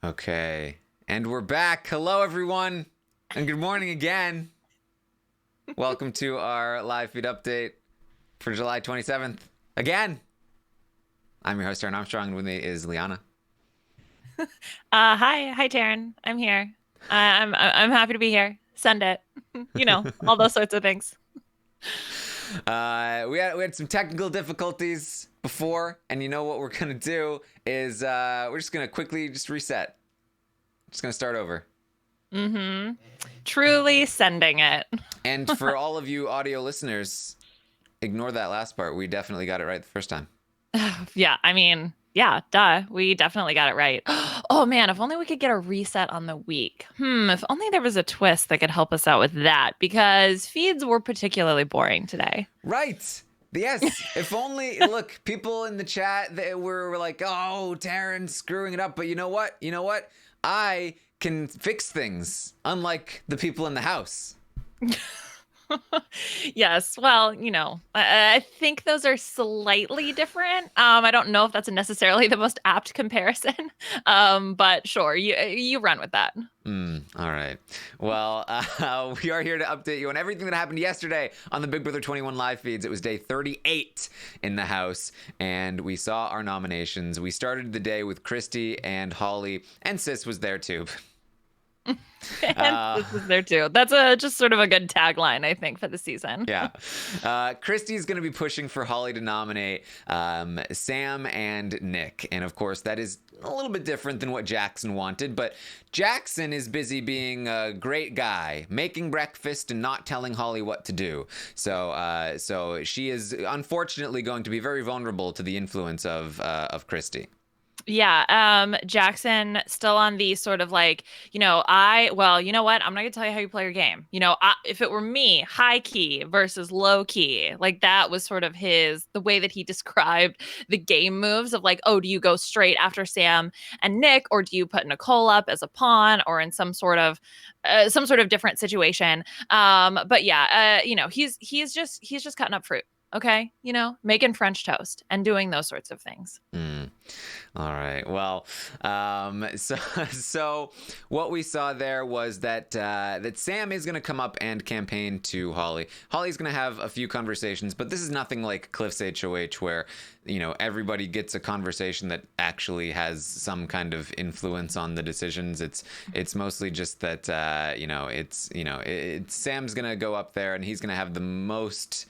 Okay. And we're back. Hello, everyone. And good morning again. Welcome to our live feed update for July 27th. Again, I'm your host, Taran Armstrong, and with me is Liana. Hi, Taran. I'm here. I'm happy to be here. Send it. All those sorts of things. We had some technical difficulties before, and you know what we're going to do is we're just going to quickly just reset. Just going to start over. Mm-hmm. Truly sending it. And for all of you audio listeners, ignore that last part. We definitely got it right the first time. Yeah, duh. We definitely got it right. Oh man, if only we could get a reset on the week. If only there was a twist that could help us out with that, because feeds were particularly boring today. Right. Yes. If only, look, people in the chat they were like, oh, Taran's screwing it up. But you know what? You know what? I can fix things, unlike the people in the house. Yes, well, I think those are slightly different. I don't know if that's necessarily the most apt comparison, but sure, you run with that. All right. Well, we are here to update you on everything that happened yesterday on the Big Brother 21 live feeds. It was day 38 in the house, and we saw our nominations. We started the day with Christy and Holly, and Sis was there too. And Uh, this was there too. That's a just sort of a good tagline, I think, for the season. Yeah. Christy's going to be pushing for Holly to nominate Sam and Nick. And of course, that is a little bit different than what Jackson wanted. But Jackson is busy being a great guy, making breakfast and not telling Holly what to do. So she is unfortunately going to be very vulnerable to the influence of Christy. Yeah, Jackson still on the sort of like, well, you know what? I'm not gonna tell you how you play your game. If it were me, high key versus low key, like that was sort of the way that he described the game moves of like, oh, do you go straight after Sam and Nick, or do you put Nicole up as a pawn, or in some sort of different situation? But yeah, he's just cutting up fruit. Okay, making French toast and doing those sorts of things. Mm. All right. Well, so what we saw there was that Sam is going to come up and campaign to Holly. Holly's going to have a few conversations, but this is nothing like Cliff's HOH where everybody gets a conversation that actually has some kind of influence on the decisions. It's mostly just that it's Sam's going to go up there and he's going to have the most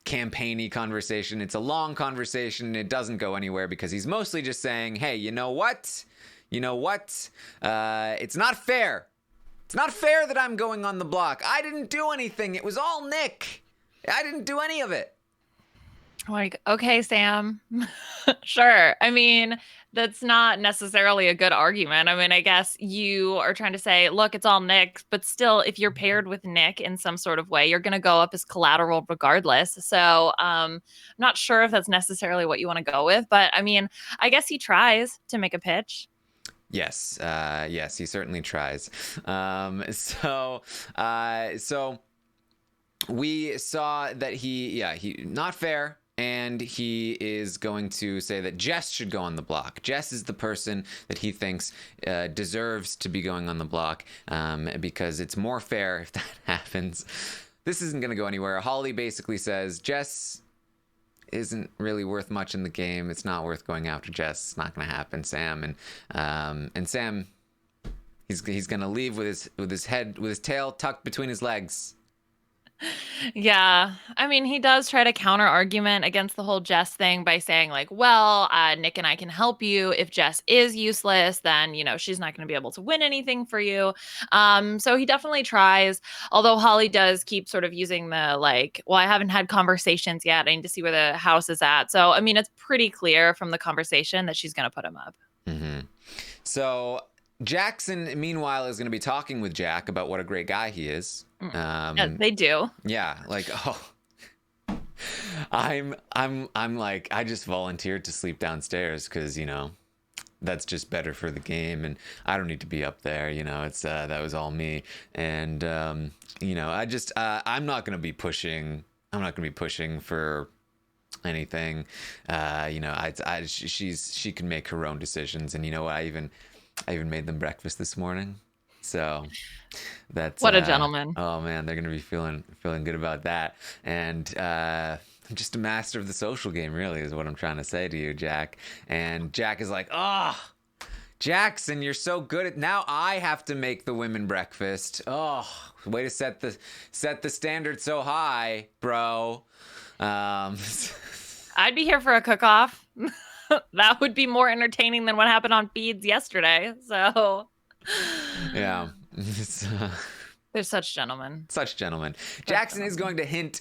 campaigny conversation. It's a long conversation. It doesn't go anywhere because he's mostly just saying, hey, you know what? It's not fair. It's not fair that I'm going on the block. I didn't do anything. It was all Nick. I didn't do any of it. Like, okay, Sam, sure. I mean, that's not necessarily a good argument. I mean, I guess you are trying to say, look, it's all Nick, but still, if you're paired with Nick in some sort of way, you're going to go up as collateral regardless. So, I'm not sure if that's necessarily what you want to go with, but I mean, I guess he tries to make a pitch. Yes, he certainly tries. So we saw that he not fair. And he is going to say that Jess should go on the block. Jess is the person that he thinks deserves to be going on the block because it's more fair if that happens. This isn't going to go anywhere. Holly basically says Jess isn't really worth much in the game. It's not worth going after Jess. It's not going to happen, Sam. And Sam, he's going to leave with his tail tucked between his legs. Yeah. I mean, he does try to counter argument against the whole Jess thing by saying, like, well, Nick and I can help you. If Jess is useless, then, she's not going to be able to win anything for you. So he definitely tries. Although Holly does keep sort of using the, like, well, I haven't had conversations yet. I need to see where the house is at. So, I mean, it's pretty clear from the conversation that she's going to put him up. Mm-hmm. So Jackson, meanwhile, is going to be talking with Jack about what a great guy he is. Yeah, they do. Yeah, like, I'm like, I just volunteered to sleep downstairs because that's just better for the game, and I don't need to be up there. It's that was all me, and I'm not gonna be pushing. I'm not gonna be pushing for anything. She can make her own decisions, and I even I even made them breakfast this morning. So that's What a gentleman. oh man, they're gonna be feeling good about that. And I'm just a master of the social game, really, is what I'm trying to say to you, Jack. And Jack is like, oh, Jackson, you're so good at now. I have to make the women breakfast. Oh, way to set the standard so high, bro. I'd be here for a cook-off. That would be more entertaining than what happened on feeds yesterday. So yeah. they're such gentlemen. Such gentlemen. Jackson is going to hint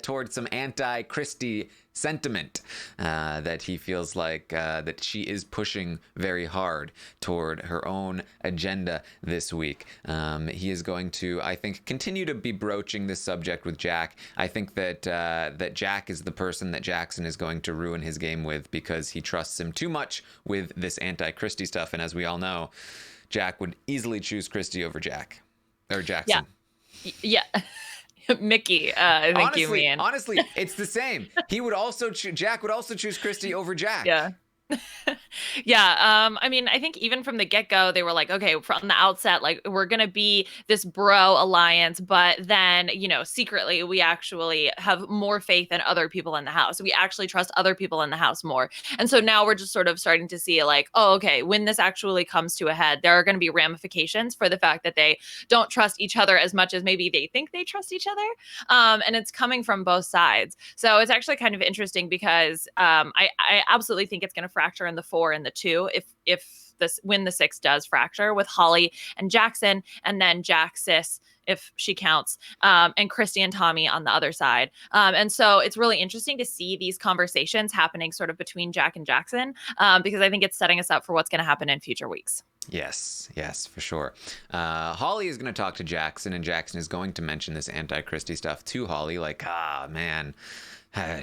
towards some anti-Christie sentiment that he feels like that she is pushing very hard toward her own agenda this week. He is going to, I think, continue to be broaching this subject with Jack. I think that that Jack is the person that Jackson is going to ruin his game with because he trusts him too much with this anti-Christie stuff. And as we all know, Jack would easily choose Christie over Jack. Or Jackson. Yeah. Mickey, I think honestly, you mean. Honestly, it's the same. He would also Jack would also choose Christie over Jack. Yeah. Yeah. I mean, I think even from the get-go, they were like, okay, from the outset, like we're gonna be this bro alliance, but then, secretly we actually have more faith in other people in the house. We actually trust other people in the house more. And so now we're just sort of starting to see like, oh, okay, when this actually comes to a head, there are going to be ramifications for the fact that they don't trust each other as much as maybe they think they trust each other. And it's coming from both sides. So it's actually kind of interesting because I absolutely think it's going to fracture in the 4 and the 2 when the 6 does fracture with Holly and Jackson, and then Jack Sis if she counts, and Christie and Tommy on the other side. And so it's really interesting to see these conversations happening sort of between Jack and Jackson, because I think it's setting us up for what's going to happen in future weeks. Yes, for sure. Holly is going to talk to Jackson, and Jackson is going to mention this anti-Christie stuff to Holly, like, man,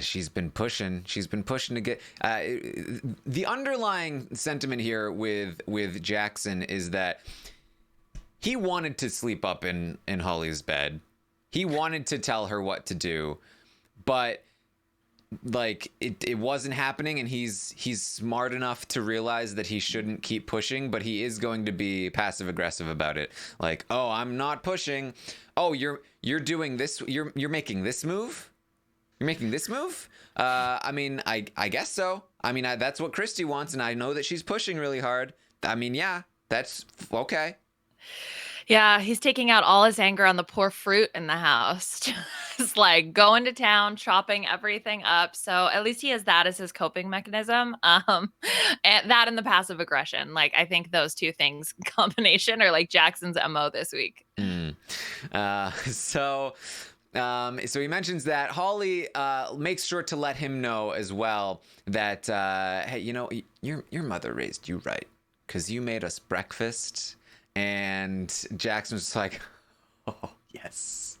she's been pushing to get the underlying sentiment here with Jackson is that he wanted to sleep up in Holly's bed. He wanted to tell her what to do, but like it wasn't happening, and he's smart enough to realize that he shouldn't keep pushing, but he is going to be passive aggressive about it. Like, oh, I'm not pushing. Oh, you're doing this. You're making this move. You're making this move? I mean, I guess so. I mean, that's what Christie wants, and I know that she's pushing really hard. I mean, yeah, that's okay. Yeah, he's taking out all his anger on the poor fruit in the house. Just like going to town, chopping everything up. So at least he has that as his coping mechanism. And that and the passive aggression. Like, I think those two things combination are like Jackson's MO this week. So he mentions that Holly makes sure to let him know as well that, hey, your mother raised you right because you made us breakfast. And Jackson was like, oh, yes.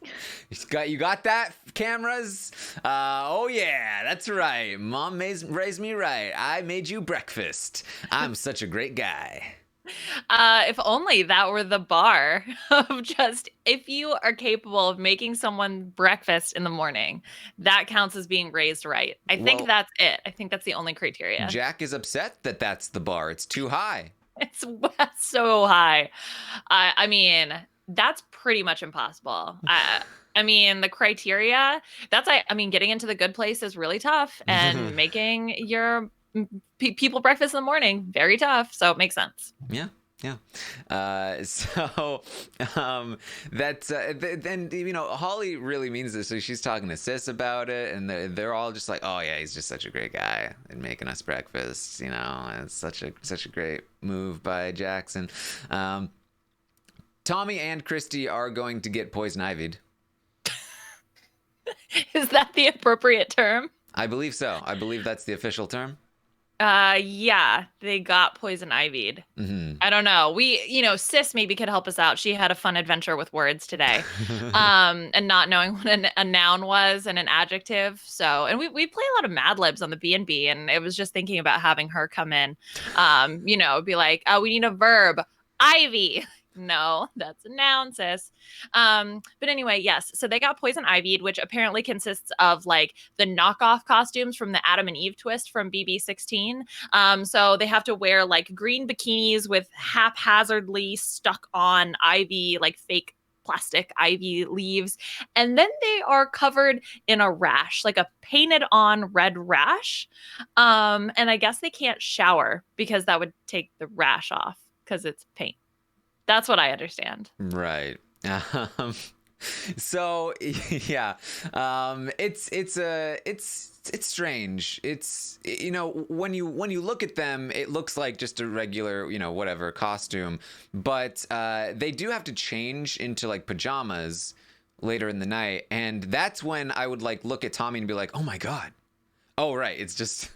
You got that, cameras? Oh, yeah, that's right. Mom raised me right. I made you breakfast. I'm such a great guy. If only that were the bar of just, if you are capable of making someone breakfast in the morning, that counts as being raised right. I think that's it. I think that's the only criteria. Jack is upset that that's the bar. It's too high. It's so high. I mean, that's pretty much impossible. I mean, the criteria, getting into the good place is really tough, and making your people breakfast in the morning, very tough. So it makes sense. Yeah. That's then Holly really means this. So she's talking to Sis about it, and they're all just like, oh yeah, he's just such a great guy and making us breakfast. It's such a great move by Jackson. Tommy and Christie are going to get poison ivied. Is that the appropriate term? I believe so. I believe that's the official term. Yeah, they got poison ivied. Mm-hmm. I don't know. Sis maybe could help us out. She had a fun adventure with words today, and not knowing what a noun was and an adjective. So, and we play a lot of Mad Libs on the B&B, and it was just thinking about having her come in, be like, oh, we need a verb, ivy. No, that's a noun, sis. But anyway, yes. So they got poison ivied, which apparently consists of like the knockoff costumes from the Adam and Eve twist from BB16. So they have to wear like green bikinis with haphazardly stuck on ivy, like fake plastic ivy leaves. And then they are covered in a rash, like a painted on red rash. And I guess they can't shower because that would take the rash off because it's paint. That's what I understand. Right. Um, so yeah, it's strange. It's, you know, when you look at them, it looks like just a regular, you know, whatever costume, but they do have to change into like pajamas later in the night, and that's when I would like look at Tommy and be like, oh my god, oh right, it's just.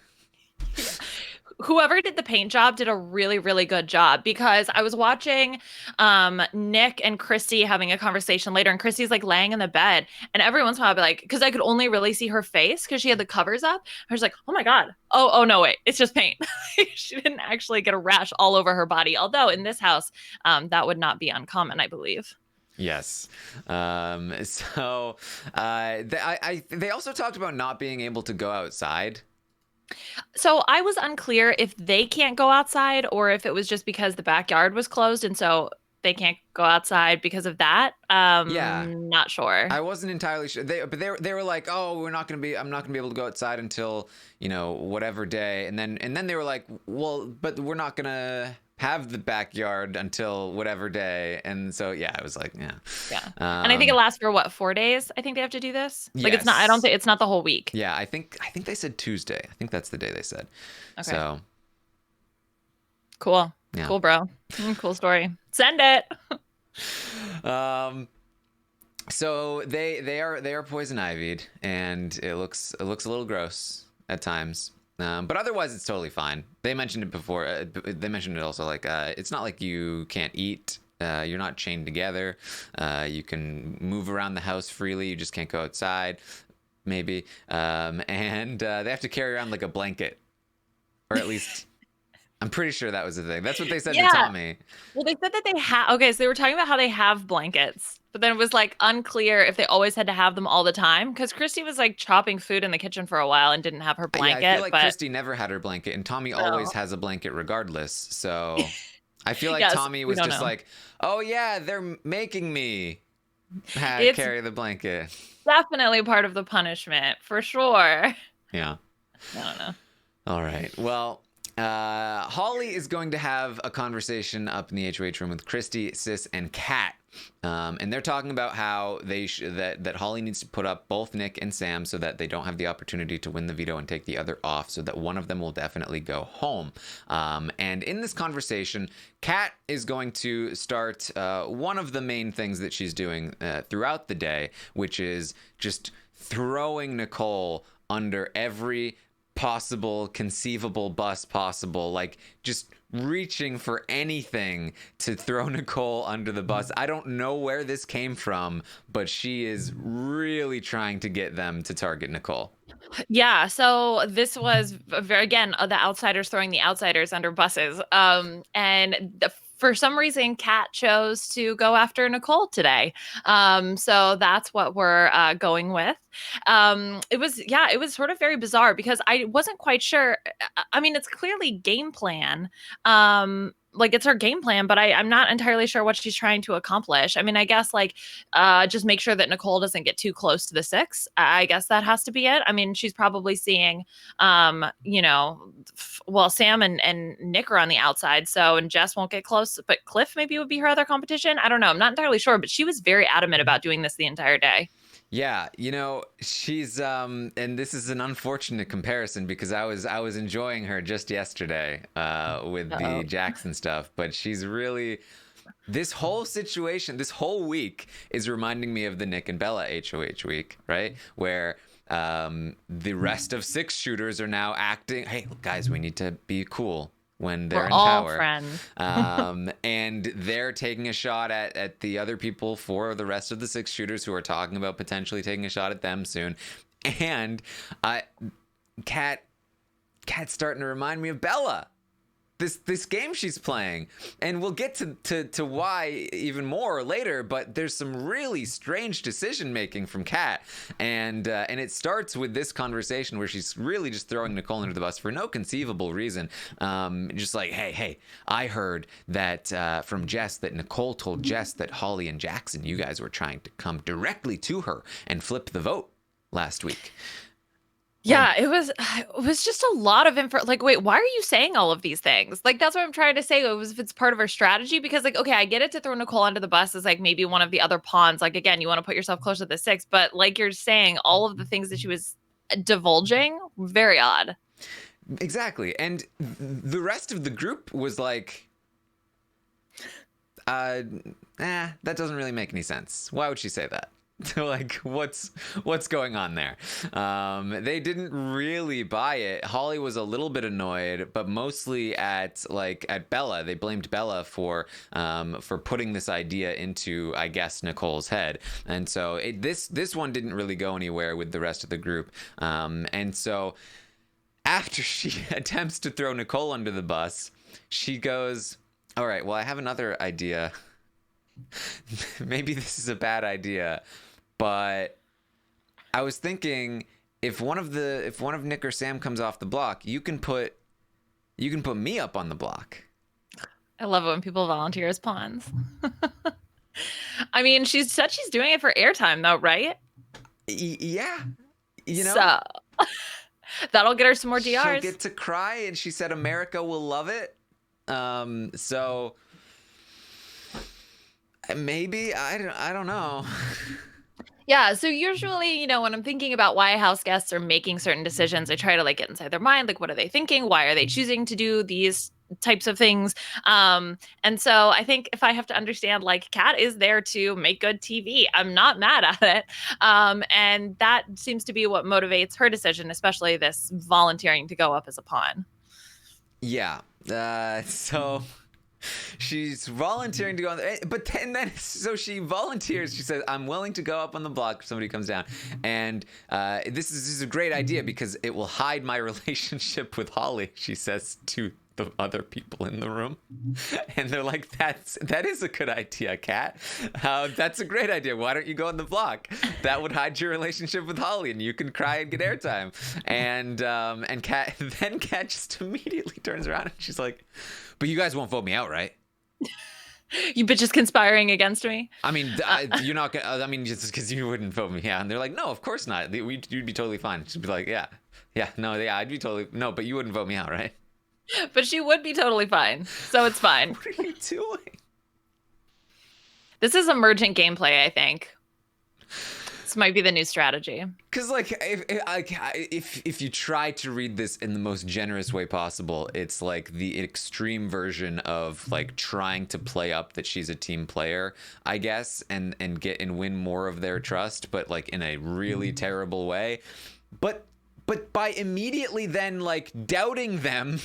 Whoever did the paint job did a really, really good job because I was watching Nick and Christy having a conversation later, and Christy's like laying in the bed, and every once in a while I'd be like, because I could only really see her face because she had the covers up. I was like, oh my god, oh no, wait, it's just paint. She didn't actually get a rash all over her body. Although in this house, that would not be uncommon, I believe. Yes. So they also talked about not being able to go outside. So I was unclear if they can't go outside or if it was just because the backyard was closed and so they can't go outside because of that. Yeah. Not sure. I wasn't entirely sure. They were like, "Oh, I'm not gonna be able to go outside until, you know, whatever day." And then they were like, "Well, but we're not gonna have the backyard until whatever day." And so yeah, I was like, yeah. Yeah. And I think it lasts for what, 4 days? I think they have to do this. Like it's not, I don't Yes. think it's not the whole week. Yeah, I think they said Tuesday. I think that's the day they said. Okay. So Cool. yeah. Cool, bro. Cool story. Send it. So they are poison ivied, and it looks a little gross at times. But otherwise, it's totally fine. They mentioned it before. They mentioned it also, like it's not like you can't eat. You're not chained together. You can move around the house freely. You just can't go outside, maybe. And they have to carry around like a blanket, or at least I'm pretty sure that was the thing. That's what they said to Yeah. Tommy. Well, they said that they have, okay, so they were talking about how they have blankets, but then it was like unclear if they always had to have them all the time. Because Christy was like chopping food in the kitchen for a while and didn't have her blanket. Yeah, I feel like but Christy never had her blanket, and Tommy always has a blanket regardless. So I feel like Yes, Tommy we was don't just know. like, "Oh yeah, they're making me It's carry the blanket." definitely part of the punishment for sure. Yeah. I don't know. All right. Well, Holly is going to have a conversation up in the HOH room with Christy, Sis, and Kat. And they're talking about how that Holly needs to put up both Nick and Sam so that they don't have the opportunity to win the veto and take the other off, so that one of them will definitely go home. And in this conversation, Kat is going to start one of the main things that she's doing throughout the day, which is just throwing Nicole under every possible conceivable bus possible, like just reaching for anything to throw Nicole under the bus. I don't know where this came from, but she is really trying to get them to target Nicole. Yeah, so this was very, again, the outsiders throwing the outsiders under buses. For some reason, Kat chose to go after Nicole today. So that's what we're going with. It was sort of very bizarre because I wasn't quite sure. I mean, it's clearly game plan. Like it's her game plan, but I'm not entirely sure what she's trying to accomplish. I mean, I guess like just make sure that Nicole doesn't get too close to the six. I guess that has to be it. I mean, she's probably seeing, well, Sam and Nick are on the outside, so and Jess won't get close, but Cliff maybe would be her other competition. I don't know. I'm not entirely sure, but she was very adamant about doing this the entire day. Yeah, you know, she's and this is an unfortunate comparison because I was enjoying her just yesterday with the Jackson stuff, but she's really, this whole situation, this whole week is reminding me of the Nick and Bella HOH week, right? Where the rest of six shooters are now acting, hey guys, we need to be cool when they're We're in all power. friends. And they're taking a shot at the other people, for the rest of the six shooters who are talking about potentially taking a shot at them soon. And Kat's starting to remind me of Bella. this game she's playing, and we'll get to why even more later. But there's some really strange decision making from Kat, and it starts with this conversation where she's really just throwing Nicole under the bus for no conceivable reason. Just like, hey, I heard that from Jess that Nicole told Jess that Holly and Jackson, you guys were trying to come directly to her and flip the vote last week. Yeah, it was just a lot of info. Like, wait, why are you saying all of these things? Like, that's what I'm trying to say. It was if it's part of her strategy, because like, okay, I get it to throw Nicole under the bus as like maybe one of the other pawns. Like, again, you want to put yourself closer to the 6, but like you're saying, all of the things that she was divulging, very odd. Exactly. And the rest of the group was like, that doesn't really make any sense. Why would she say that? Like, what's going on there? They didn't really buy it. Holly was a little bit annoyed, but mostly at Bella. They blamed Bella for putting this idea into, I guess, Nicole's head. And so this one didn't really go anywhere with the rest of the group. And so after she attempts to throw Nicole under the bus, she goes, all right, well, I have another idea. Maybe this is a bad idea, but I was thinking if one of Nick or Sam comes off the block, you can put me up on the block. I love it when people volunteer as pawns. I mean, she said she's doing it for airtime though, right? Yeah. You know, so that'll get her some more DRs. She'll get to cry, and she said America will love it. So maybe I don't know. Yeah, so usually, you know, when I'm thinking about why house guests are making certain decisions, I try to like get inside their mind, like what are they thinking? Why are they choosing to do these types of things? And so I think if I have to understand, like, Kat is there to make good TV. I'm not mad at it. And that seems to be what motivates her decision, especially this volunteering to go up as a pawn. Yeah. So she's volunteering to go on but then so she volunteers. She says, I'm willing to go up on the block if somebody comes down, and this is a great idea because it will hide my relationship with Holly, she says to the other people in the room. And they're like, that is a good idea, Kat. That's a great idea. Why don't you go on the block? That would hide your relationship with Holly, and you can cry and get airtime. And Kat just immediately turns around and she's like, but you guys won't vote me out, right? You bitches conspiring against me? I mean, you're not gonna, I mean, just because you wouldn't vote me out. And they're like, no, of course not. You'd be totally fine. She'd be like, I'd be totally, no, but you wouldn't vote me out, right? But she would be totally fine. So it's fine. What are you doing? This is emergent gameplay, I think. This might be the new strategy. Because, like, if you try to read this in the most generous way possible, it's like the extreme version of like trying to play up that she's a team player, I guess, and win more of their trust, but like in a really terrible way. But by immediately then like doubting them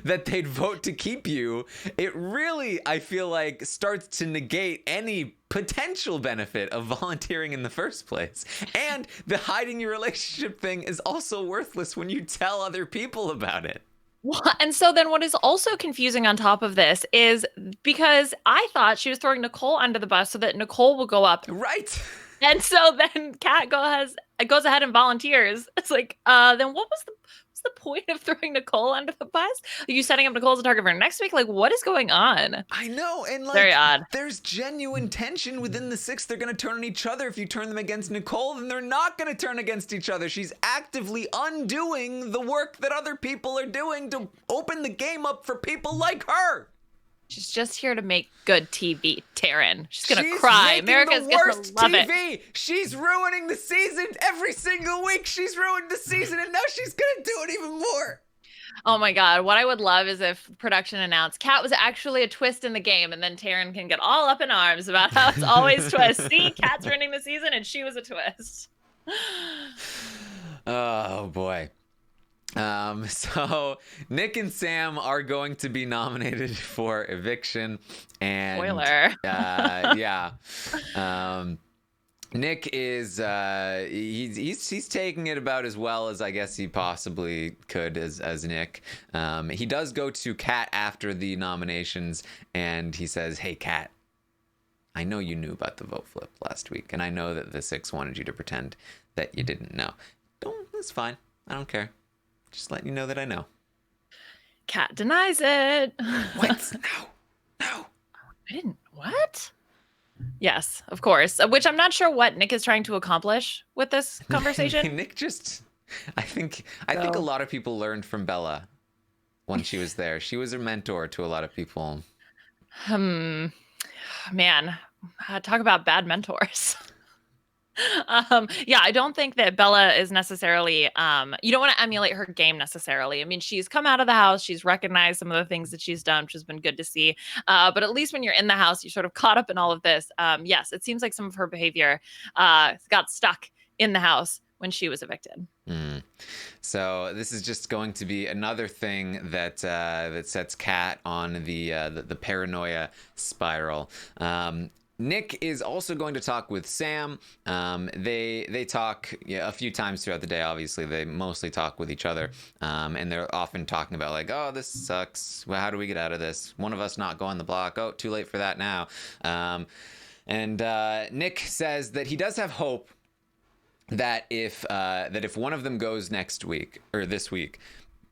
that they'd vote to keep you, it really, I feel like, starts to negate any potential benefit of volunteering in the first place. And the hiding your relationship thing is also worthless when you tell other people about it. Well, and so then what is also confusing on top of this is because I thought she was throwing Nicole under the bus so that Nicole will go up. Right. And so then Kat goes ahead and volunteers. It's like, then what's the point of throwing Nicole under the bus? Are you setting up Nicole as a target for next week? Like, what is going on? I know, and like, very odd. There's genuine tension within the 6. They're going to turn on each other. If you turn them against Nicole, then they're not going to turn against each other. She's actively undoing the work that other people are doing to open the game up for people like her. She's just here to make good TV, Taran. She's gonna cry. America's gonna love TV. It. She's ruining the season every single week. She's ruined the season, and now she's gonna do it even more. Oh my God! What I would love is if production announced Kat was actually a twist in the game, and then Taran can get all up in arms about how it's always twists. See, Kat's ruining the season, and she was a twist. Oh boy. So Nick and Sam are going to be nominated for eviction, and spoiler. Yeah. Nick is he's taking it about as well as I guess he possibly could as Nick. He does go to Kat after the nominations and he says, "Hey Kat, I know you knew about the vote flip last week, and I know that the six wanted you to pretend that you didn't know. That's fine. I don't care. Just letting you know that I know." Kat denies it. What? No. I didn't. What? Yes, of course. Which I'm not sure what Nick is trying to accomplish with this conversation. Nick just, I think a lot of people learned from Bella when she was there. She was a mentor to a lot of people. Man, talk about bad mentors. Yeah, I don't think that Bella is necessarily, you don't want to emulate her game necessarily. I mean, she's come out of the house, she's recognized some of the things that she's done, which has been good to see. But at least when you're in the house, you're sort of caught up in all of this. Yes, it seems like some of her behavior got stuck in the house when she was evicted. So this is just going to be another thing that that sets Kat on the paranoia spiral. Nick is also going to talk with Sam. They talk a few times throughout the day. Obviously, they mostly talk with each other, and they're often talking about like, "Oh, this sucks. Well, how do we get out of this? One of us not go on the block. Oh, too late for that now." And Nick says that he does have hope that if one of them goes next week or this week,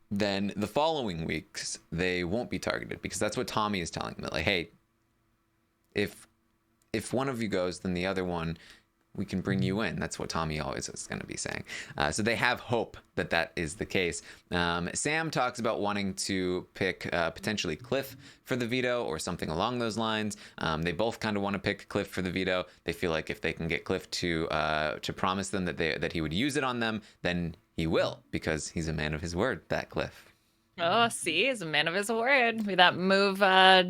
then the following weeks they won't be targeted, because that's what Tommy is telling them. Like, hey, if one of you goes, then the other one, we can bring you in. That's what Tommy always is going to be saying. So they have hope that that is the case. Sam talks about wanting to pick potentially Cliff for the veto or something along those lines. They both kind of want to pick Cliff for the veto. They feel like if they can get Cliff to promise them that he would use it on them, then he will, because he's a man of his word, that Cliff. Oh, see, he's a man of his word. That move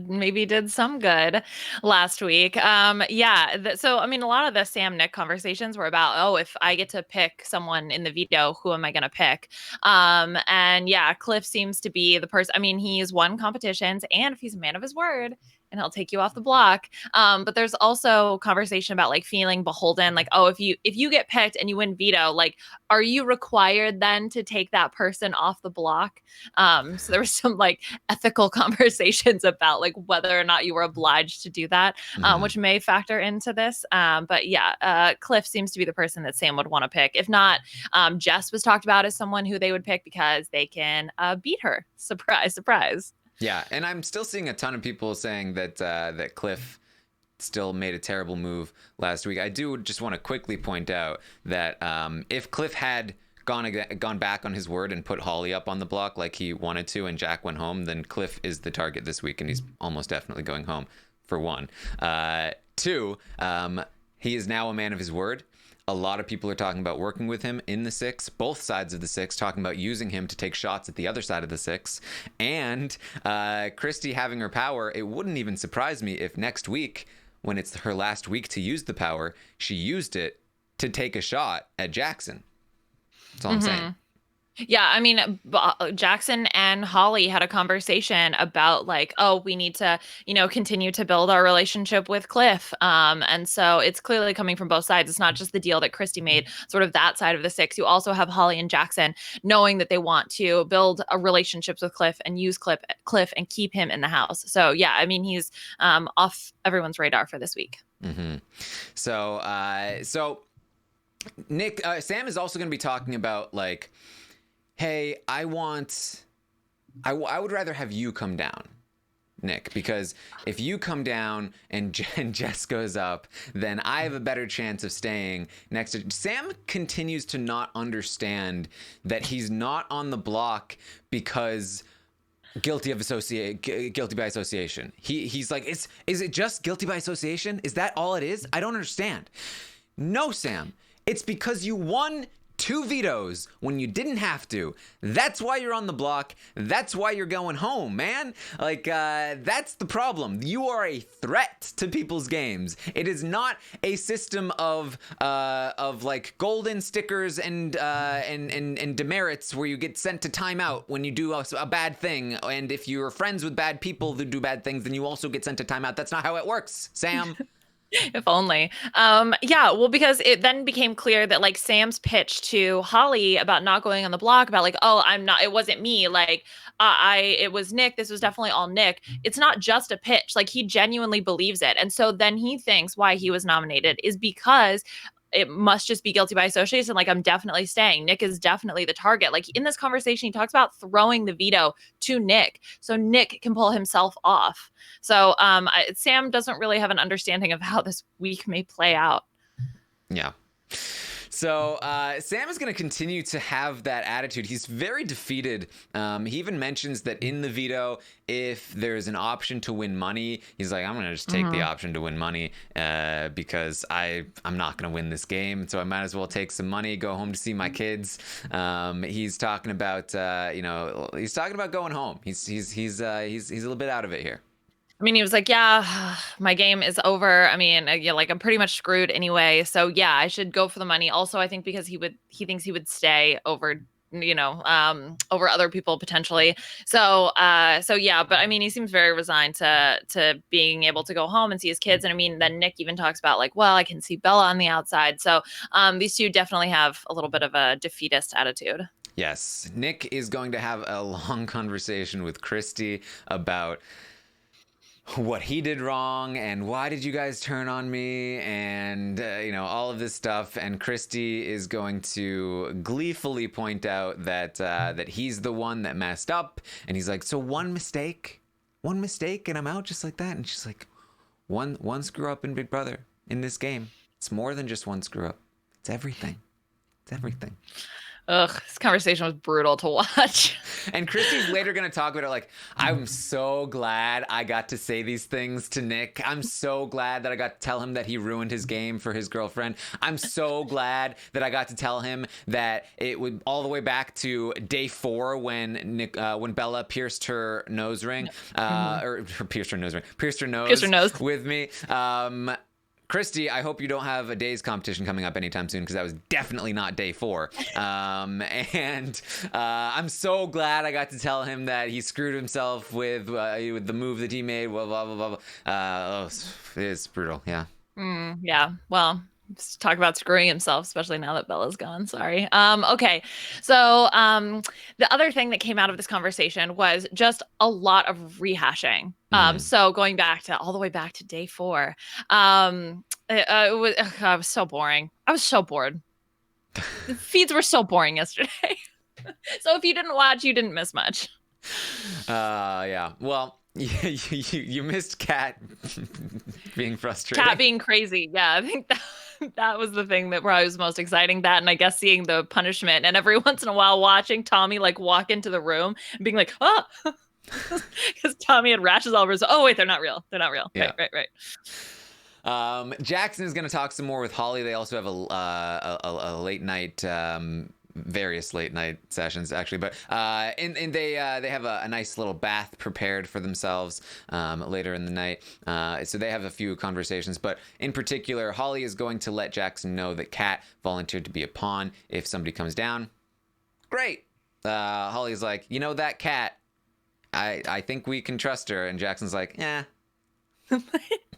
maybe did some good last week. So, I mean, a lot of the Sam Nick conversations were about, oh, if I get to pick someone in the veto, who am I going to pick? And yeah, Cliff seems to be the person. I mean, he's won competitions, and if he's a man of his word, and he'll take you off the block. But there's also conversation about like feeling beholden, like, oh, if you get picked and you win veto, like, are you required then to take that person off the block? So there was some like ethical conversations about like whether or not you were obliged to do that, which may factor into this. But yeah, Cliff seems to be the person that Sam would want to pick. If not, Jess was talked about as someone who they would pick because they can beat her. Surprise, surprise. Yeah, and I'm still seeing a ton of people saying that that Cliff still made a terrible move last week. I do just want to quickly point out that if Cliff had gone back on his word and put Holly up on the block like he wanted to, and Jack went home, then Cliff is the target this week, and he's almost definitely going home, for one. Two, he is now a man of his word. A lot of people are talking about working with him in the six, both sides of the six, talking about using him to take shots at the other side of the six. And Christy having her power, it wouldn't even surprise me if next week, when it's her last week to use the power, she used it to take a shot at Jackson. That's all I'm saying. Yeah, I mean, Jackson and Holly had a conversation about like, oh, we need to, continue to build our relationship with Cliff. And so it's clearly coming from both sides. It's not just the deal that Christy made, sort of that side of the six. You also have Holly and Jackson knowing that they want to build a relationships with Cliff and use Cliff and keep him in the house. So yeah, I mean, he's off everyone's radar for this week. So Nick, Sam is also going to be talking about like, hey, I would rather have you come down, Nick, because if you come down and Jess goes up, then I have a better chance of staying next to... Sam continues to not understand that he's not on the block because guilty by association. He's like, is it just guilty by association? Is that all it is? I don't understand. No, Sam, it's because you won 2 vetoes when you didn't have to. That's why you're on the block. That's why you're going home, man. Like, that's the problem. You are a threat to people's games. It is not a system of like golden stickers and demerits where you get sent to timeout when you do a bad thing. And if you're friends with bad people who do bad things, then you also get sent to timeout. That's not how it works, Sam. If only. Yeah, well, because it then became clear that like Sam's pitch to Holly about not going on the block, about like, oh, I'm not, it wasn't me. Like, it was Nick. This was definitely all Nick. It's not just a pitch. Like, he genuinely believes it. And so then he thinks why he was nominated is because it must just be guilty by association. Like, I'm definitely staying. Nick is definitely the target. Like, in this conversation, he talks about throwing the veto to Nick so Nick can pull himself off. So Sam doesn't really have an understanding of how this week may play out. Yeah. So Sam is going to continue to have that attitude. He's very defeated. He even mentions that in the veto, if there's an option to win money, he's like, I'm going to just take the option to win money because I'm not going to win this game. So I might as well take some money, go home to see my kids. He's talking about, he's talking about going home. He's a little bit out of it here. I mean, he was like, yeah, my game is over. I mean, yeah, like I'm pretty much screwed anyway. So yeah, I should go for the money. Also, I think because he thinks he would stay over, over other people potentially. So yeah, but I mean, he seems very resigned to being able to go home and see his kids. And I mean, then Nick even talks about like, well, I can see Bella on the outside. So these two definitely have a little bit of a defeatist attitude. Yes, Nick is going to have a long conversation with Christy about what he did wrong and why did you guys turn on me and all of this stuff, and Christy is going to gleefully point out that he's the one that messed up, and he's like, so one mistake and I'm out just like that. And she's like, one screw up in Big Brother in this game, it's more than just one screw up, it's everything. Ugh, this conversation was brutal to watch. And Christy's later going to talk about it like, I'm so glad I got to say these things to Nick. I'm so glad that I got to tell him that he ruined his game for his girlfriend. I'm so glad that I got to tell him that it would all the way back to day 4 when Bella pierced her nose ring, pierced her nose with me. Christy, I hope you don't have a day's competition coming up anytime soon, because that was definitely not day 4. And I'm so glad I got to tell him that he screwed himself with the move that he made. Blah blah blah blah. It's brutal. Yeah. Yeah. Well, let's talk about screwing himself, especially now that Bella's gone. Sorry. Okay. So the other thing that came out of this conversation was just a lot of rehashing. So going back to all the way back to day 4, I was so boring. I was so bored. The feeds were so boring yesterday. So if you didn't watch, you didn't miss much. Yeah. Well, you missed Kat being frustrated. Kat being crazy. Yeah, I think that was the thing that probably was most exciting. That, and I guess seeing the punishment, and every once in a while watching Tommy like walk into the room and being like, oh, because Tommy had rashes all over his. Oh wait, they're not real. Yeah. Right. Jackson is going to talk some more with Holly. They also have a late night, various late night sessions actually, but and they have a nice little bath prepared for themselves later in the night. So they have a few conversations, but in particular, Holly is going to let Jackson know that Kat volunteered to be a pawn if somebody comes down. Great. Holly's like, that Kat, I think we can trust her, and Jackson's like, yeah.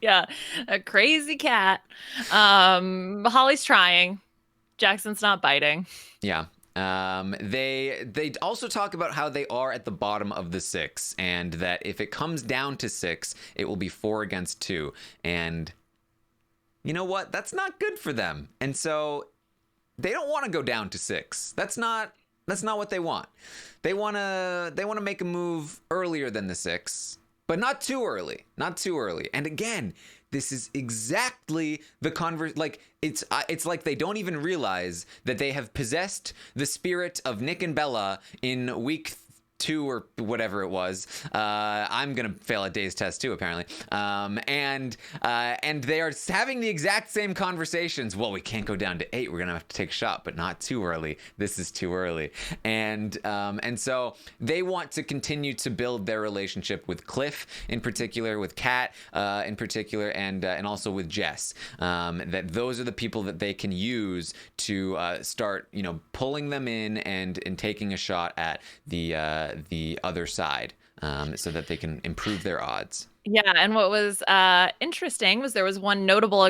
Yeah, a crazy cat. Holly's trying. Jackson's not biting. Yeah. They also talk about how they are at the bottom of the 6, and that if it comes down to 6, it will be 4 against 2. And you know what? That's not good for them. And so they don't want to go down to 6. That's not what they want. They want to make a move earlier than the 6. But not too early. And again, this is exactly the like it's like they don't even realize that they have possessed the spirit of Nick and Bella in week 2 or whatever it was. I'm gonna fail a day's test too, apparently. And they are having the exact same conversations. Well, we can't go down to 8. We're gonna have to take a shot, but not too early. This is too early. And so they want to continue to build their relationship with Cliff in particular, with Kat in particular, and also with Jess. That those are the people that they can use to start, pulling them in and taking a shot at the other side, so that they can improve their odds. Yeah, and what was interesting was there was one notable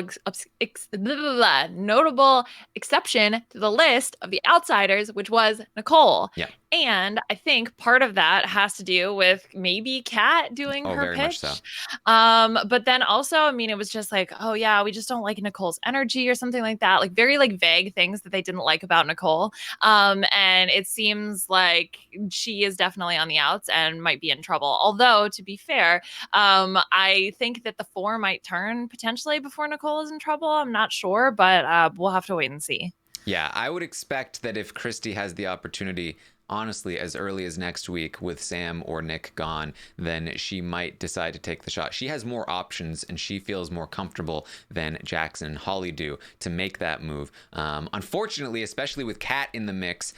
notable exception to the list of the outsiders, which was Nicole. Yeah. And I think part of that has to do with maybe Kat doing Oh, her very much so. pitch. But then also, I mean, it was just like, oh yeah, we just don't like Nicole's energy or something like that. Like very like vague things that they didn't like about Nicole. And it seems like she is definitely on the outs and might be in trouble. Although, to be fair, I think that the four might turn potentially before Nicole is in trouble. I'm not sure, but we'll have to wait and see. Yeah, I would expect that if Christy has the opportunity, honestly, as early as next week with Sam or Nick gone, then she might decide to take the shot. She has more options and she feels more comfortable than Jackson and Holly do to make that move. Unfortunately, especially with Kat in the mix,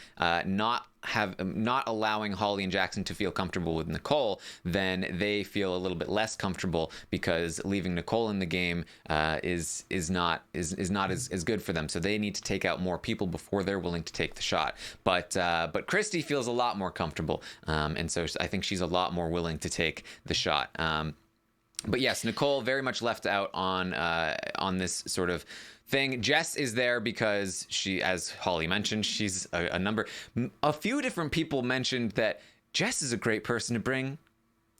not allowing Holly and Jackson to feel comfortable with Nicole, then they feel a little bit less comfortable because leaving Nicole in the game is not as good for them. So they need to take out more people before they're willing to take the shot. But Christy feels a lot more comfortable, and so I think she's a lot more willing to take the shot. But yes, Nicole very much left out on this sort of thing. Jess is there because she, as Holly mentioned, she's a few different people mentioned that Jess is a great person to bring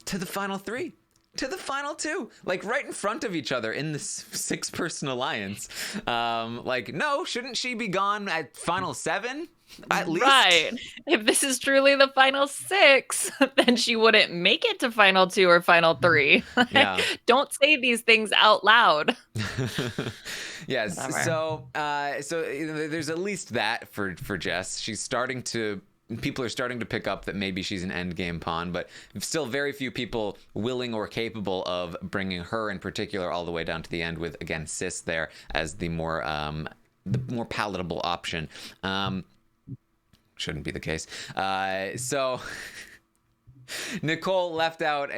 to the final three, to the final two, like right in front of each other in this 6-person alliance. Like, no, shouldn't she be gone at final 7? At least. Right. If this is truly the final 6, then she wouldn't make it to final 2 or final 3. Yeah. Don't say these things out loud. Yes. Whatever. So there's at least that for Jess. People are starting to pick up that maybe she's an endgame pawn, but still very few people willing or capable of bringing her in particular all the way down to the end with, again, Sis there as the more palatable option. Shouldn't be the case. So Nicole left out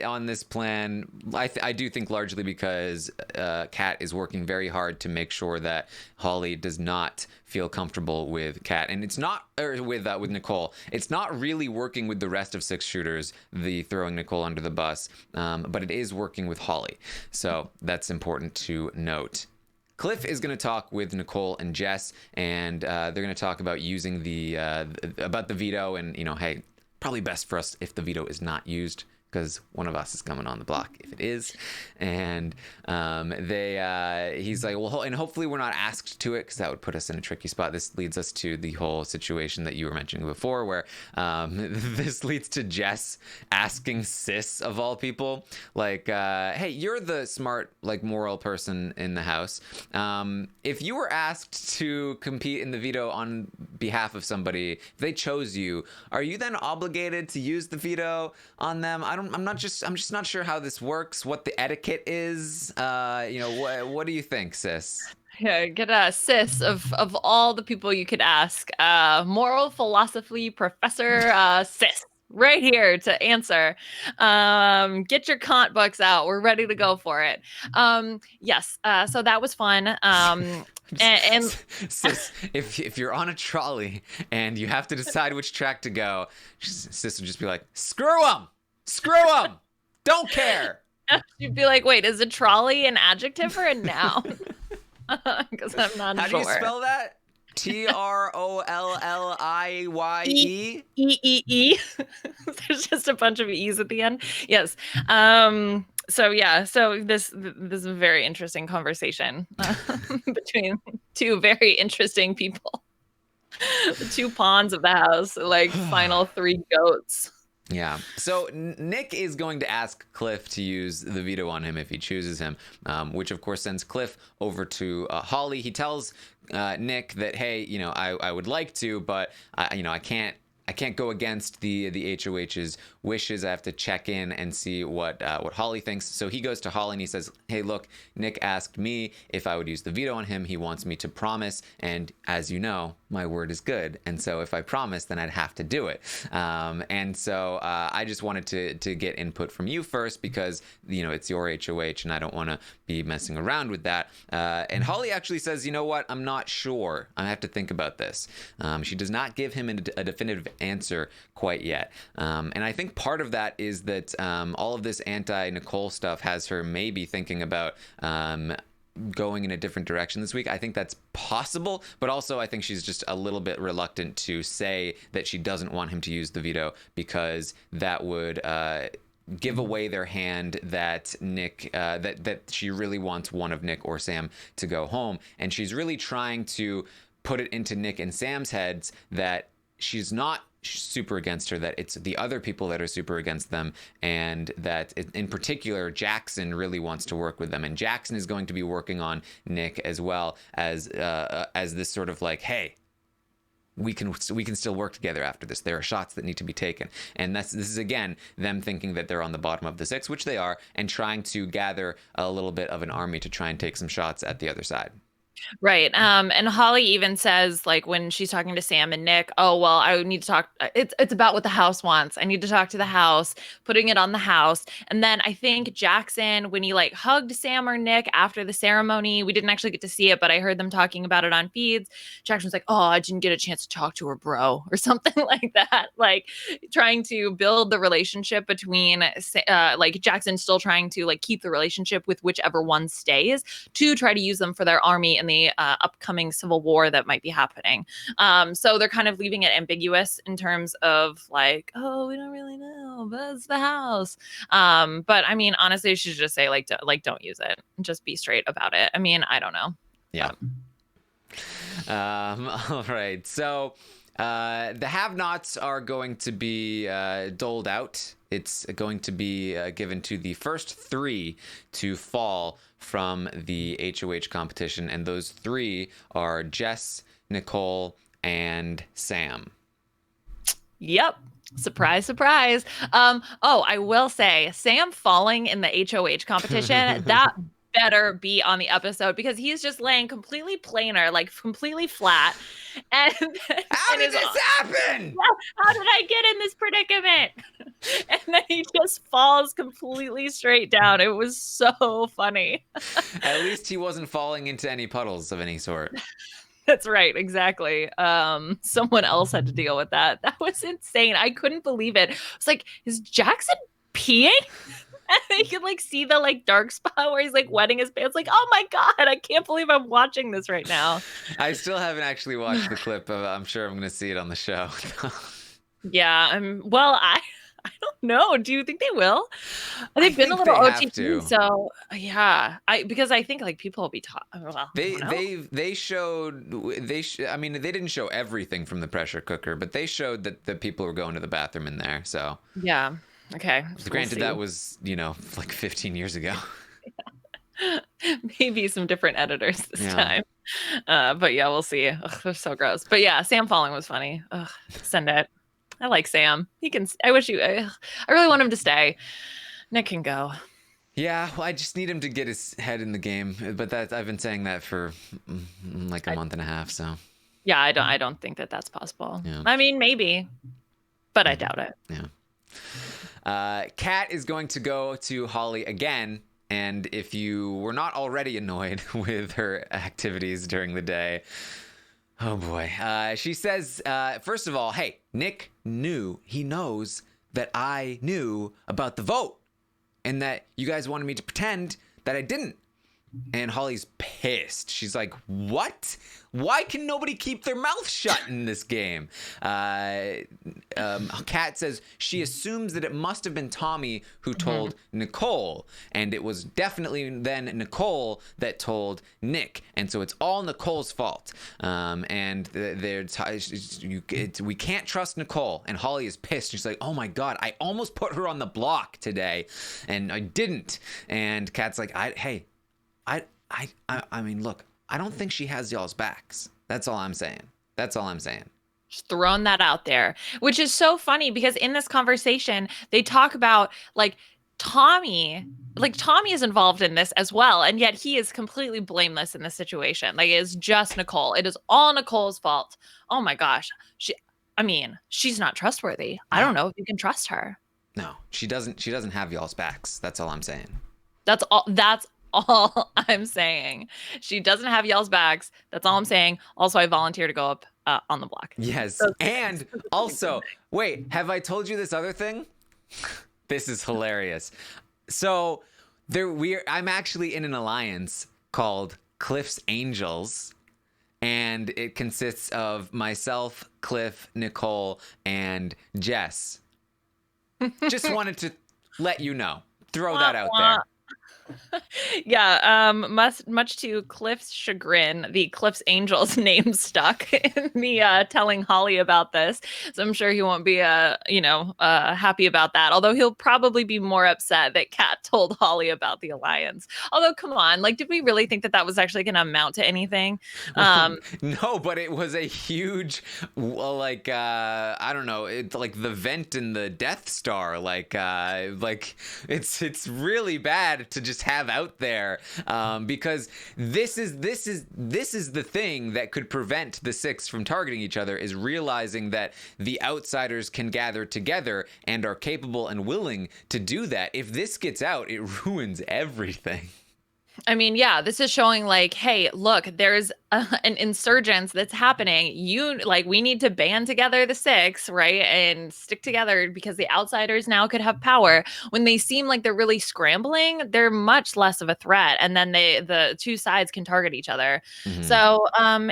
on this plan. I do think largely because Kat is working very hard to make sure that Holly does not feel comfortable with Kat, and it's not with Nicole. It's not really working with the rest of 6 shooters, the throwing Nicole under the bus, but it is working with Holly. So that's important to note. Cliff is going to talk with Nicole and Jess, and they're going to talk about using about the veto, and hey, probably best for us if the veto is not used, because one of us is coming on the block if it is. And he's like, well, and hopefully we're not asked to it, because that would put us in a tricky spot. This leads us to the whole situation that you were mentioning before, where this leads to Jess asking Sis, of all people, like, hey, you're the smart, like, moral person in the house. If you were asked to compete in the veto on behalf of somebody, if they chose you, are you then obligated to use the veto on them? I'm just not sure how this works, what the etiquette is. What do you think, Sis? Yeah, get a Sis of all the people you could ask. Moral philosophy professor Sis. Right here to answer. Get your Kant books out. We're ready to go for it. Yes. So that was fun. And Sis, if you're on a trolley and you have to decide which track to go, Sis would just be like, screw them, don't care. you'd be like, wait, is a trolley an adjective or a noun? Because I'm not How sure. do you spell that? TROLLIYE? E. There's just a bunch of E's at the end. Yes. So this is a very interesting conversation between two very interesting people. The 2 pawns of the house, like final 3 goats. Yeah. So Nick is going to ask Cliff to use the veto on him if he chooses him, which of course sends Cliff over to Holly. He tells Nick that, hey, I would like to, but I can't go against the HOH's wishes. I have to check in and see what Holly thinks. So he goes to Holly and he says, hey, look, Nick asked me if I would use the veto on him. He wants me to promise. And as you know, my word is good, and so if I promise, then I'd have to do it. And so I just wanted to get input from you first because it's your HOH, and I don't want to be messing around with that. And Holly actually says, you know what? I'm not sure. I have to think about this. She does not give him a definitive answer quite yet. And I think part of that is that all of this anti-Nicole stuff has her maybe thinking about going in a different direction this week. I think that's possible, but also I think she's just a little bit reluctant to say that she doesn't want him to use the veto because that would give away their hand that Nick that she really wants one of Nick or Sam to go home, and she's really trying to put it into Nick and Sam's heads that she's not super against her, that it's the other people that are super against them, and that in particular Jackson really wants to work with them, and Jackson is going to be working on Nick as well as this sort of like, hey, we can still work together after this. There are shots that need to be taken, and this is again them thinking that they're on the bottom of the six, which they are, and trying to gather a little bit of an army to try and take some shots at the other side. Right. And Holly even says, like, when she's talking to Sam and Nick, oh, well, I need to talk. It's about what the house wants. I need to talk to the house, putting it on the house. And then I think Jackson, when he like hugged Sam or Nick after the ceremony, we didn't actually get to see it, but I heard them talking about it on feeds. Jackson's like, oh, I didn't get a chance to talk to her, bro, or something like that. Like trying to build the relationship between like Jackson still trying to like keep the relationship with whichever one stays to try to use them for their army in the upcoming civil war that might be happening. So they're kind of leaving it ambiguous in terms of like, oh, we don't really know, but it's the house. But I mean, honestly, you should just say like, don't use it. Just be straight about it. I mean, I don't know. Yeah. All right. So the have-nots are going to be doled out. It's going to be given to the first three to fall from the HOH competition, and those three are Jess, Nicole, and Sam. Yep. Surprise, surprise. Oh, I will say, Sam falling in the HOH competition, that better be on the episode because he's just laying completely planar, like completely flat. And how did this happen? How did I get in this predicament? And then he just falls completely straight down. It was so funny. At least he wasn't falling into any puddles of any sort. That's right, exactly. Someone else had to deal with that. That was insane. I couldn't believe it. It's like, is Jackson peeing? And you can like see the like dark spot where he's like wetting his pants. Like, oh my god, I can't believe I'm watching this right now. I still haven't actually watched the clip. I'm sure I'm going to see it on the show. Yeah. Well, I don't know. Do you think they will? They've been a little OTT, so yeah. Because I think like people will be taught. Well, they showed I mean, they didn't show everything from the pressure cooker, but they showed that the people were going to the bathroom in there. So yeah. Okay. Granted, that was, like 15 years ago. Yeah. Maybe some different editors this time. But yeah, we'll see. Ugh, they're so gross. But yeah, Sam falling was funny. Ugh, send it. I like Sam. I really want him to stay. Nick can go. Yeah, well, I just need him to get his head in the game. But I've been saying that for like a month and a half, so. Yeah, I don't think that that's possible. Yeah. I mean, maybe, but I doubt it. Yeah. Kat is going to go to Holly again, and if you were not already annoyed with her activities during the day, oh boy. She says, first of all, hey, Nick knows that I knew about the vote, and that you guys wanted me to pretend that I didn't. And Holly's pissed. She's like, what? Why can nobody keep their mouth shut in this game? Kat says she assumes that it must have been Tommy who told Nicole, and it was definitely then Nicole that told Nick, and so it's all Nicole's fault. And we can't trust Nicole, and Holly is pissed. She's like, oh my god, I almost put her on the block today, and I didn't. And Kat's like, I mean, look, I don't think she has y'all's backs. That's all I'm saying. Just throwing that out there, which is so funny because in this conversation, they talk about like Tommy, like Tommy is involved in this as well, and yet he is completely blameless in this situation. Like it's just Nicole. It is all Nicole's fault. Oh my gosh. I mean, she's not trustworthy. I No, don't know if you can trust her. no, she doesn't. She doesn't have y'all's backs. That's all I'm saying. That's all I'm saying. She doesn't have y'all's backs. That's all I'm saying. Also, I volunteer to go up on the block. Yes, Those two things. and also, wait, have I told you this other thing? This is hilarious. So I'm actually in an alliance called Cliff's Angels, and it consists of myself, Cliff, Nicole, and Jess. Just wanted to let you know. Throw that out there. Yeah, much to Cliff's chagrin, the Cliff's Angels name stuck in the telling Holly about this. So I'm sure he won't be happy about that. Although he'll probably be more upset that Kat told Holly about the alliance. Although come on, like did we really think that that was actually going to amount to anything? No, but it was a huge, well, like I don't know, it's like the vent in the Death Star, like it's really bad to just have out there, because this is the thing that could prevent the six from targeting each other, is realizing that the outsiders can gather together and are capable and willing to do that. If this gets out, it ruins everything. I mean, yeah, this is showing like, hey, look, there's an insurgence that's happening. We need to band together the six, right? And stick together because the outsiders now could have power. When they seem like they're really scrambling, they're much less of a threat. And then the two sides can target each other. Mm-hmm. So,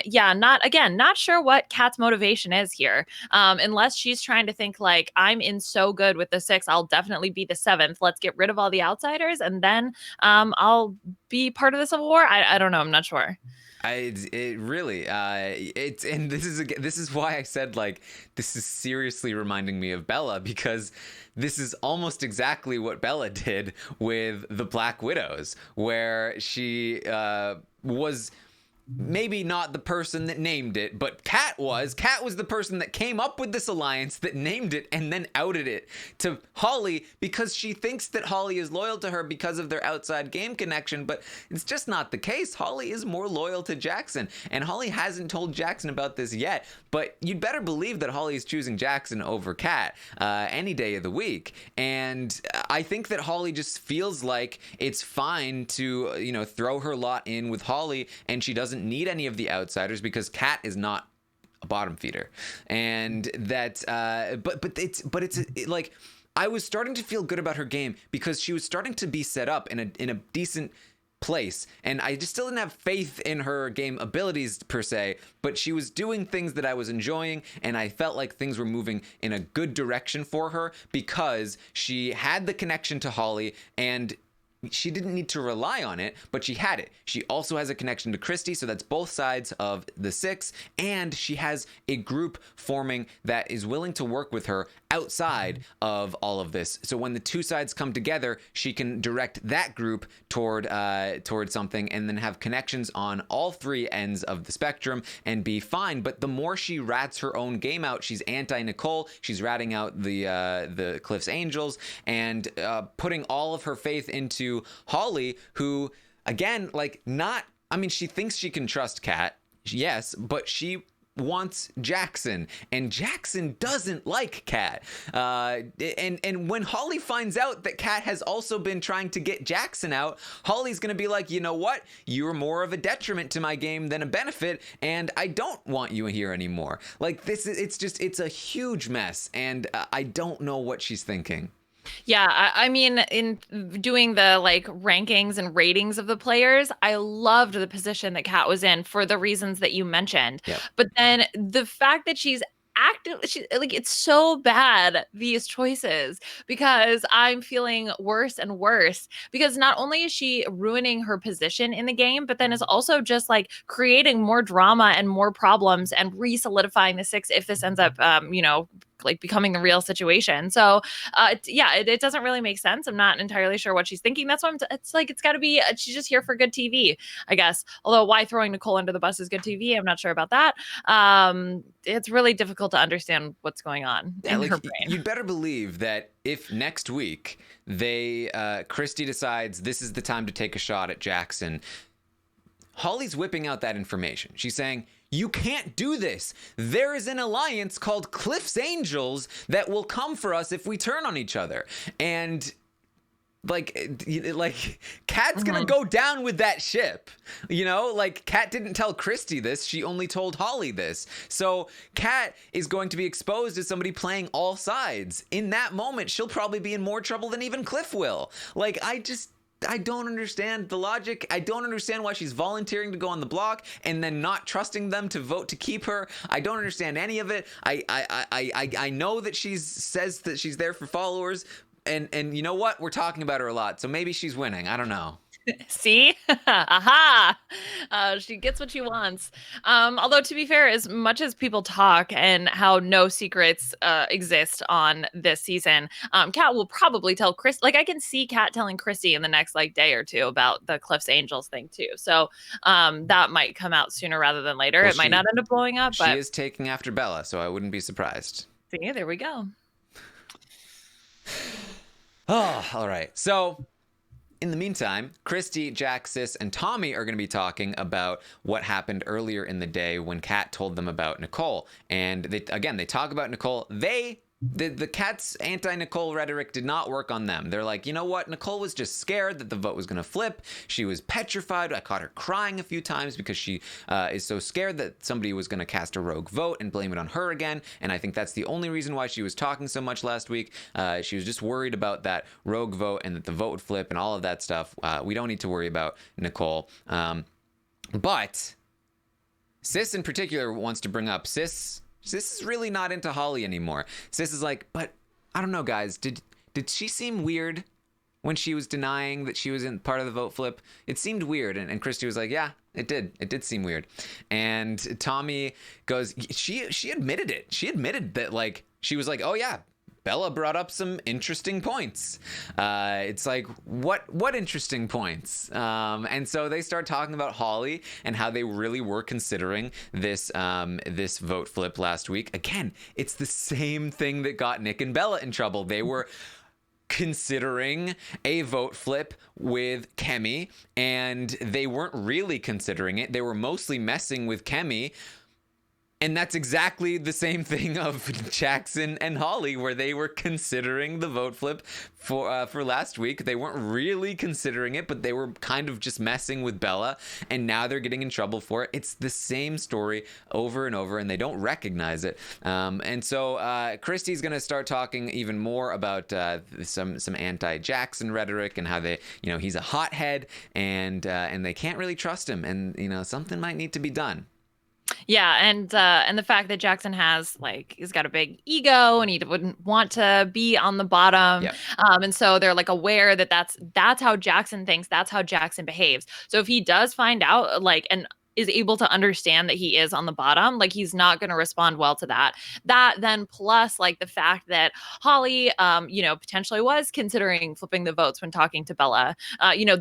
yeah, not sure what Kat's motivation is here. Unless she's trying to think like, I'm in so good with the six, I'll definitely be the seventh. Let's get rid of all the outsiders. And then I'll be part of the Civil War? I don't know. I'm not sure. It really it's, and this is why I said like this is seriously reminding me of Bella, because this is almost exactly what Bella did with the Black Widows, where she was maybe not the person that named it, but Kat was the person that came up with this alliance, that named it and then outed it to Holly because she thinks that Holly is loyal to her because of their outside game connection, but it's just not the case. Holly is more loyal to Jackson, and Holly hasn't told Jackson about this yet, but you'd better believe that Holly is choosing Jackson over Kat any day of the week. And I think that Holly just feels like it's fine to throw her lot in with Holly, and she doesn't need any of the outsiders because Kat is not a bottom feeder. And that like I was starting to feel good about her game because she was starting to be set up in a decent place, and I just still didn't have faith in her game abilities per se, but she was doing things that I was enjoying, and I felt like things were moving in a good direction for her because she had the connection to Holly, and she didn't need to rely on it, but she had it. She also has a connection to Christy, so that's both sides of the six, and she has a group forming that is willing to work with her outside of all of this. So when the two sides come together, she can direct that group toward something, and then have connections on all three ends of the spectrum and be fine. But the more she rats her own game out, she's anti-Nicole, she's ratting out the Cliff's Angels, and putting all of her faith into Holly, who again, she thinks she can trust Kat, yes, but she wants Jackson, and Jackson doesn't like Kat. And when Holly finds out that Kat has also been trying to get Jackson out, Holly's gonna be like, you know what? You're more of a detriment to my game than a benefit, and I don't want you here anymore. Like it's a huge mess, and I don't know what she's thinking. Yeah, I mean, in doing the rankings and ratings of the players, I loved the position that Kat was in for the reasons that you mentioned. Yep. But then the fact that she's active, it's so bad, these choices, because I'm feeling worse and worse, because not only is she ruining her position in the game, but then is also just creating more drama and more problems and re-solidifying the six if this ends up like becoming the real situation. So it doesn't really make sense. I'm not entirely sure what she's thinking. That's why it's like, it's got to be, she's just here for good TV, I guess. Although why throwing Nicole under the bus is good TV, I'm not sure about that. It's really difficult to understand what's going on in her brain. You'd better believe that if next week Christy decides this is the time to take a shot at Jackson, Holly's whipping out that information. She's saying, you can't do this. There is an alliance called Cliff's Angels that will come for us if we turn on each other. And Kat's gonna go down with that ship. Kat didn't tell Christy this. She only told Holly this. So Kat is going to be exposed as somebody playing all sides. In that moment, she'll probably be in more trouble than even Cliff will. I don't understand the logic. I don't understand why she's volunteering to go on the block and then not trusting them to vote to keep her. I don't understand any of it. I know that she says that she's there for followers, and you know what? We're talking about her a lot, so maybe she's winning. I don't know. See? Aha! She gets what she wants. Although, to be fair, as much as people talk and how no secrets exist on this season, Kat will probably tell Chris. Like, I can see Kat telling Christy in the next day or two about the Cliff's Angels thing too. So that might come out sooner rather than later. Well, it might not end up blowing up. But she is taking after Bella, so I wouldn't be surprised. See, there we go. Oh, all right. So in the meantime, Christy, Jack, Sis, and Tommy are going to be talking about what happened earlier in the day when Kat told them about Nicole. And they talk about Nicole. The Kat's anti-Nicole rhetoric did not work on them. They're like, you know what? Nicole was just scared that the vote was going to flip. She was petrified. I caught her crying a few times because she is so scared that somebody was going to cast a rogue vote and blame it on her again. And I think that's the only reason why she was talking so much last week. She was just worried about that rogue vote and that the vote would flip and all of that stuff. We don't need to worry about Nicole. But Sis in particular wants to bring up Sis is really not into Holly anymore. Sis is like, but I don't know, guys. Did she seem weird when she was denying that she was in part of the vote flip? It seemed weird. And Christy was like, yeah, it did. It did seem weird. And Tommy goes, she admitted it. She admitted that, she was like, oh, yeah, Bella brought up some interesting points. It's like, what interesting points? And so they start talking about Holly and how they really were considering this vote flip last week. Again, it's the same thing that got Nick and Bella in trouble. They were considering a vote flip with Kemi, and they weren't really considering it. They were mostly messing with Kemi. And that's exactly the same thing of Jackson and Holly, where they were considering the vote flip for last week. They weren't really considering it, but they were kind of just messing with Bella, and now they're getting in trouble for it. It's the same story over and over, and they don't recognize it. And so Christy's going to start talking even more about some anti-Jackson rhetoric and how he's a hothead, and they can't really trust him, and something might need to be done. Yeah, and the fact that Jackson has he's got a big ego and he wouldn't want to be on the bottom. Yep. And so they're aware that that's how Jackson thinks, that's how Jackson behaves. So if he does find out and is able to understand that he is on the bottom, he's not going to respond well to that. That then plus the fact that Holly, potentially was considering flipping the votes when talking to Bella.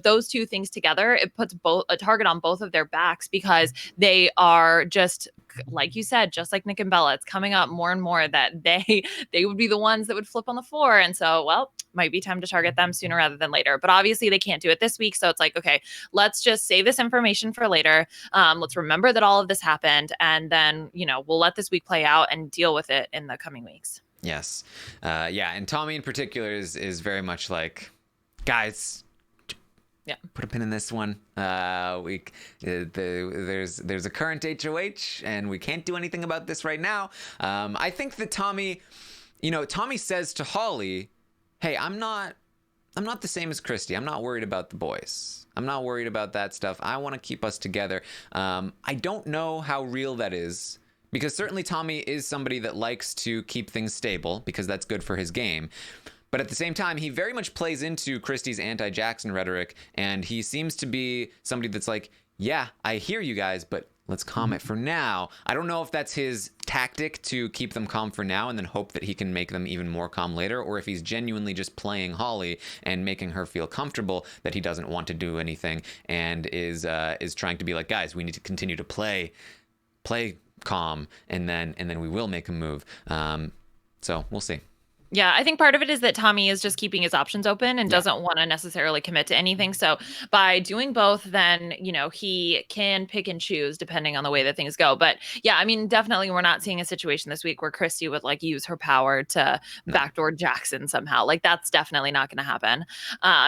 Those two things together, it puts a target on both of their backs because they are just, like you said, just like Nick and Bella. It's coming up more and more that they would be the ones that would flip on the floor. And so, might be time to target them sooner rather than later. But obviously they can't do it this week. So it's okay, let's just save this information for later. Let's remember that all of this happened. And then, we'll let this week play out and deal with it in the coming weeks. Yes. And Tommy in particular is very much guys, yeah, put a pin in this one. There's a current HOH and we can't do anything about this right now. I think that Tommy says to Holly, hey, I'm not the same as Christy. I'm not worried about the boys. I'm not worried about that stuff. I want to keep us together. I don't know how real that is, because certainly Tommy is somebody that likes to keep things stable because that's good for his game. But at the same time, he very much plays into Christy's anti-Jackson rhetoric, and he seems to be somebody that's yeah, I hear you guys, but let's calm it for now. I don't know if that's his tactic to keep them calm for now and then hope that he can make them even more calm later, or if he's genuinely just playing Holly and making her feel comfortable that he doesn't want to do anything and is trying to be like, guys, we need to continue to play calm, and then we will make a move. So we'll see. Yeah, I think part of it is that Tommy is just keeping his options open and doesn't want to necessarily commit to anything. So by doing both, then, he can pick and choose depending on the way that things go. But yeah, I mean, definitely we're not seeing a situation this week where Christy would like use her power to backdoor Jackson somehow. Like that's definitely not going to happen.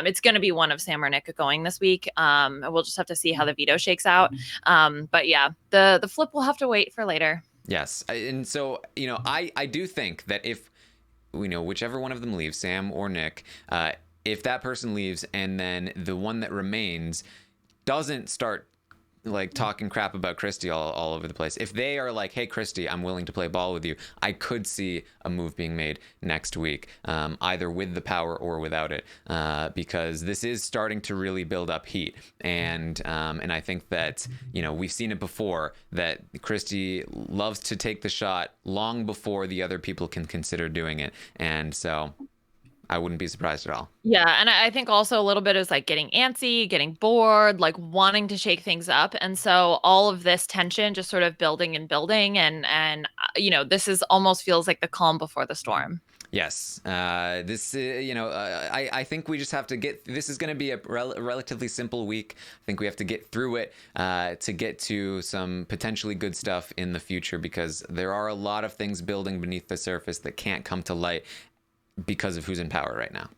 It's going to be one of Sam or Nick going this week. We'll just have to see how the veto shakes out. But yeah, the flip will have to wait for later. Yes. And so, I do think that if whichever one of them leaves, Sam or Nick, if that person leaves and then the one that remains doesn't start like talking crap about Christy all over the place, if they are like, hey Christy, I'm willing to play ball with you, I could see a move being made next week, either with the power or without it, because this is starting to really build up heat, and I think that we've seen it before that Christy loves to take the shot long before the other people can consider doing it, and so I wouldn't be surprised at all. Yeah, and I think also a little bit is like getting antsy, getting bored, like wanting to shake things up. And so all of this tension just sort of building and building, and this is almost feels like the calm before the storm. Yes. This, I think we just have to this is going to be a relatively simple week. I think we have to get through it to get to some potentially good stuff in the future, because there are a lot of things building beneath the surface that can't come to light because of who's in power right now.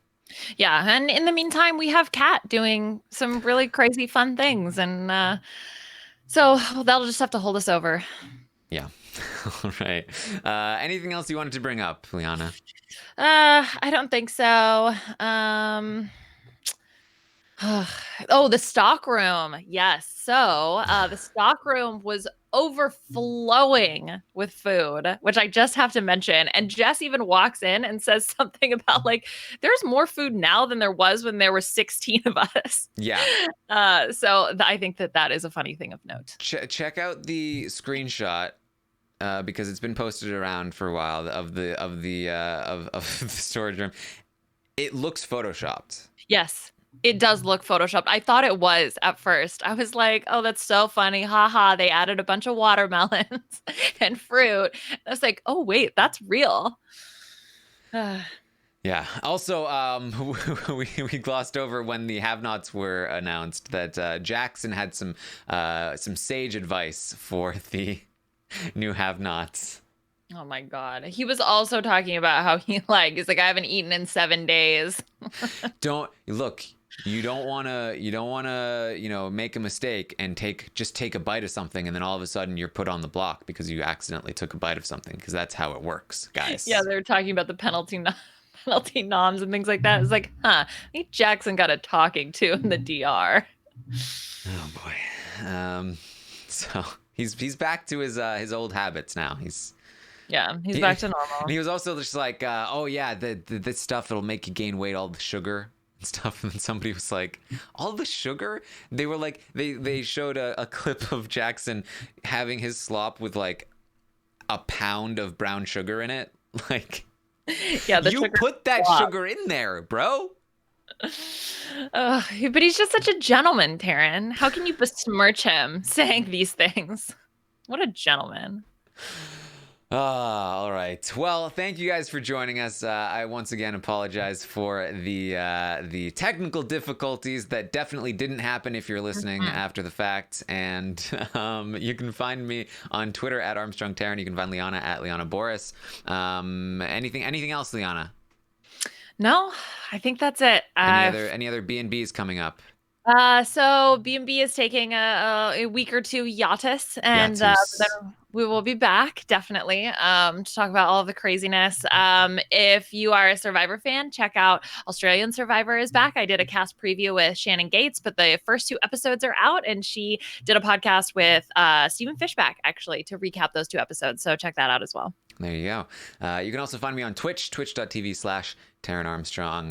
Yeah, and in the meantime, we have Kat doing some really crazy fun things, and so that'll just have to hold us over. Yeah. All right. Anything else you wanted to bring up, Liana? I don't think so. Oh, the stock room. Yes. So the stock room was overflowing with food, which I just have to mention. And Jess even walks in and says something about like, there's more food now than there was when there were 16 of us. Yeah. So I think that is a funny thing of note. Check out the screenshot. Because it's been posted around for a while of the storage room. It looks photoshopped. Yes. It does look photoshopped. I thought it was at first. I was like, oh, that's so funny. Ha. They added a bunch of watermelons and fruit. I was like, oh, wait, that's real. Yeah. Also, we glossed over when the have-nots were announced that Jackson had some sage advice for the new have-nots. Oh my God. He was also talking about how he's like, I haven't eaten in 7 days. You don't want to, make a mistake and take a bite of something, and then all of a sudden you're put on the block because you accidentally took a bite of something, because that's how it works, guys. Yeah, they're talking about the penalty noms and things like that. It's like, I think Jackson got a talking to in the DR. Oh boy. So he's back to his old habits now. He's back to normal. And he was also just like, oh yeah, this stuff, it'll make you gain weight, all the sugar and stuff. And then somebody was like, all the sugar? They were like, they showed a clip of Jackson having his slop with like a pound of brown sugar in it. Like, yeah, you put that sugar in there, bro. But he's just such a gentleman, Taran. How can you besmirch him saying these things? What a gentleman. All right. Well, thank you guys for joining us. I once again apologize for the technical difficulties that definitely didn't happen if you're listening after the fact. And you can find me on Twitter at Armstrong Taran. You can find Liana at Liana Boraas. Anything else, Liana? No, I think that's it. Any other B&Bs coming up? So B&B is taking a week or two hiatus, and then we will be back definitely to talk about all of the craziness. If you are a Survivor fan, check out Australian Survivor is back. I did a cast preview with Shannon Gates, but the first 2 episodes are out, and she did a podcast with Stephen Fishback actually to recap those 2 episodes. So check that out as well. There you go. You can also find me on Twitch, twitch.tv/Taran Armstrong.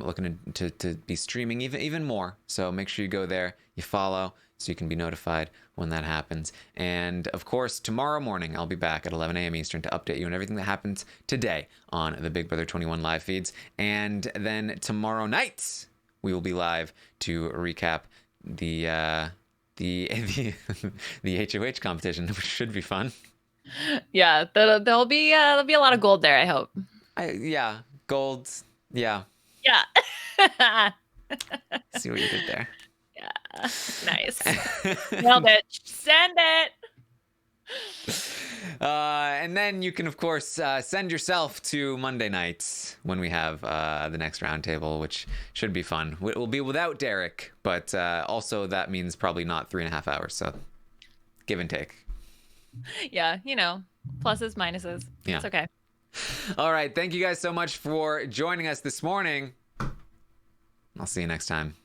Looking to be streaming even more. So make sure you go there, you follow, so you can be notified when that happens. And of course, tomorrow morning, I'll be back at 11 a.m. Eastern to update you on everything that happens today on the Big Brother 21 live feeds. And then tomorrow night, we will be live to recap the HOH competition, which should be fun. Yeah, there'll be a lot of gold there, I hope. Yeah, gold. Yeah. Yeah. See what you did there. Yeah. Nice. Nailed it. Send it. And then you can, of course, send yourself to Monday nights when we have the next roundtable, which should be fun. It will be without Derek, but also that means probably not 3.5 hours. So give and take. Yeah, pluses, minuses. Yeah. It's okay. All right. Thank you guys so much for joining us this morning. I'll see you next time.